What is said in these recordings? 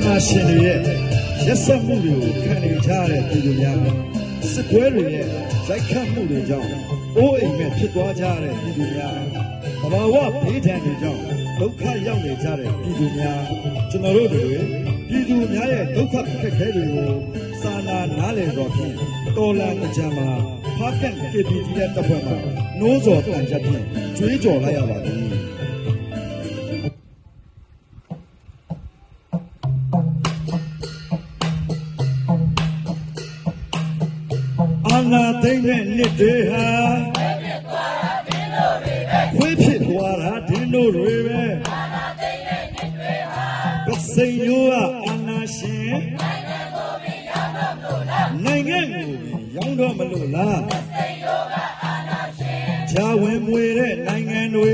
နာရှင်တွေရဲ့ရက်စက်မှုတွေကိုခံနေကြတဲ့ပြည်သူများစစ်ပွဲတွေရဲ့ရိုက်ခတ်မှုတွေကြောင့်အိုးအိမ်မဲ့ဖြစ်သွားကြတဲ့ပြည်သူများသဘာဝဘေးဒဏ်တွေကြောင့်ဒုက္ခရောက်နေကြတဲ့ပြည်သူများကျွန်တော်တို့တွေပြည်သူများရဲ့ဒုက္ခအခက်အခဲတွေကိုစာနာနားလည်တော်ဖြင့်တော်လန်ကြံမှာဖားကန့် KPD ရဲ့တပ်ဖွဲ့မှာနိုးစော်တန်ချက်ဖြင့်ကြွေးကြော်လိုက်ရပါသည်အာနာသိမ့်တဲ့နှစ်တွေဟာခွေးဖြစ်သွားတာဒင်းတို့တွေပဲအာနာသိမ့်တဲ့နှစ်တွေဟာပစိန်ရိုးကအာနာရှင်နိုင်ငံကိုရောင်းတော့မလို့လားပစိန်ရိုးကအာနာရှင်ဂျာဝင်မွေတဲ့နိုင်ငံတွေ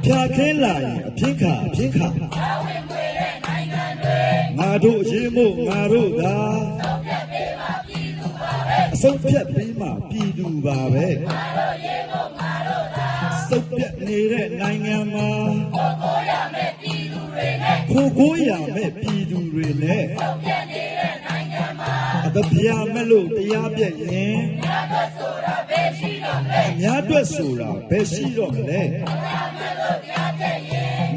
ဖြာခင်းလာရင်အပြင်းခါဂျာဝင်မွေတဲ့နိုင်ငံတွေငါတို့အရေးမို့ငါတို့သာအဆုံးဖြတ်ပေးမှပြည်သူပါပဲငါတို့ရေးဖို့ငါတို့သာစုပ်ပြတ်နေတဲ့နိုင်ငံမှာခိုးရမယ့်ပြည်သူတွေနဲ့စုပ်ပြတ်နေတဲ့နိုင်ငံမှာအတပြာမဲ့လို့တရားပြည့်ရင်အများအတွက်ဆိုတာဘယ်ရှိတော့မလဲ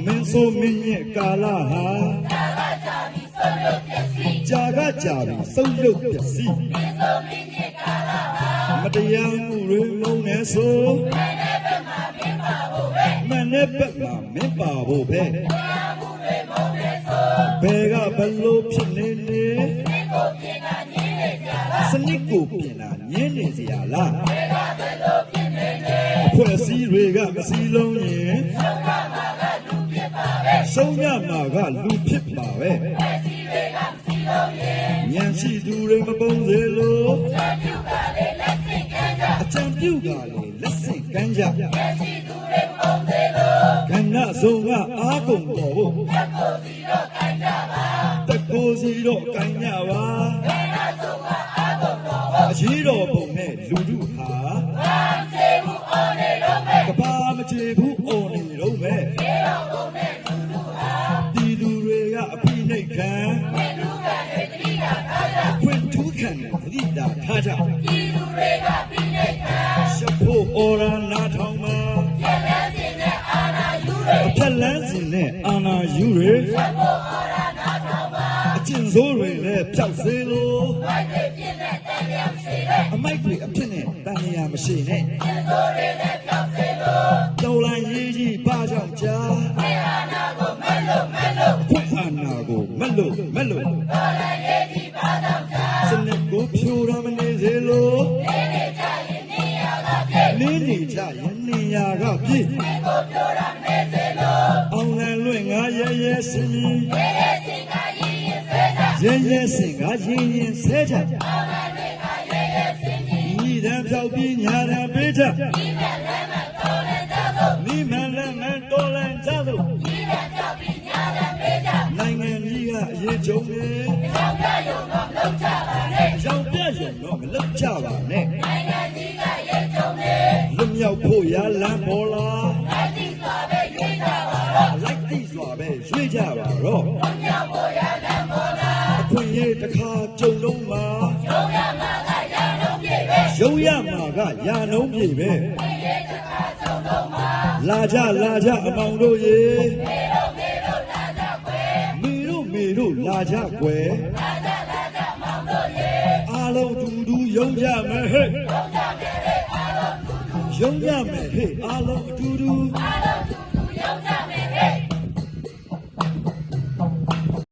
မင်းဆိုမင်းရဲ့ကာလဟာကြာကကြာပြီးဆုံးရုပ်ပျက်စီးမတရားမှုတွေလုံးနေဆိုမနဲ့ဘက်မှာမင်းပါဖို့ပဲဘယ်ကဘလို့ဖြစ်နေနေစနစ်ကိုပြင်တာညင်းနေစရာလားအဖွဲ့အစည်းတွေကမစည်းလုံးရင်ဆုံးရမှာကလူဖြစ်ပါပဲဉာဏ်ရှိသူတွေမပုံစေလို့အကြံပြုကလည်းလက်ဆင့်ကမ်းကြကဏ္ဍဆုံးကအားကုန်တော်ဖို့တကိုစီတော့ကမ်းကြပါအကြီးတော်ပုံနဲ့လူတို့ဟာကဘာမချေဘူးအော်နေတော့ပဲပြည်သူတွေကအဖိနှိတ်ခံခွင့်ထူးခံသတိတာထားကြပြည်သူတွေကဖိနှိတ်ခံရှက်ဖို့အော်ရနာထောင်မှာဖြက်လန်းစင်နဲ့အာနာယူတွေရှက်ဖို့အော်ရနာထောင်မှာအကျင့်ဆိုးတွေလည်းဖြောက်စေလို့မိုက်တွေပြင်းနဲ့တန်လျာမရှိနဲ့အမိုက်တွေအဖြစ်နဲ့တန်လျာမရှိနဲ့အကျင့်ဆိုးတွေလည်းဖြောက်စေလို့တော်လန်ရေးကြီးဘာကြောင့်ကြာခွင့်အာဏာကိုမက်လို့တော်လန်ရေးကြီးဘာကြောင့်ကြာစနစ်ကိုဖြိုးရမနေစေလို့နေကြရင်နေရာကပြည့်ကိုဖြိုးရမနေစေလို့အောင်လန်လွင့်ငါရဲစင်ကရင်ရင်ဆဲကြအောင်လန်လွင့်ငါရဲစင်ညီတန်းဖြောက်ပြီးညာတန်းပေးကြညီမလန်းမတော်လန်ကြသို့နိုင်ငံကြီးကအရေးကြုံနေရောင်ပြရုံတော့မလုပ်ကြပါနဲ့နိုင်ငံကြီးကရေးကြုံနေလွမြောက်ဖို့ရလမ်းပေါ်လာလိုက်တိစွာပဲရွေးကြပါတော့လွမြောက်ဖို့ရလမ်းပေါ်လာအခွင့်အရေးတစ်ခါကြုံလုံးမှာရုံရမှာကရာနှုန်းပြည့်ပဲလာကြအမောင်တို့ရေမေတို့လာကြကွယ်အားလုံးတူယုံကြမယ်ဟဲ့အားလုံးအတူတူ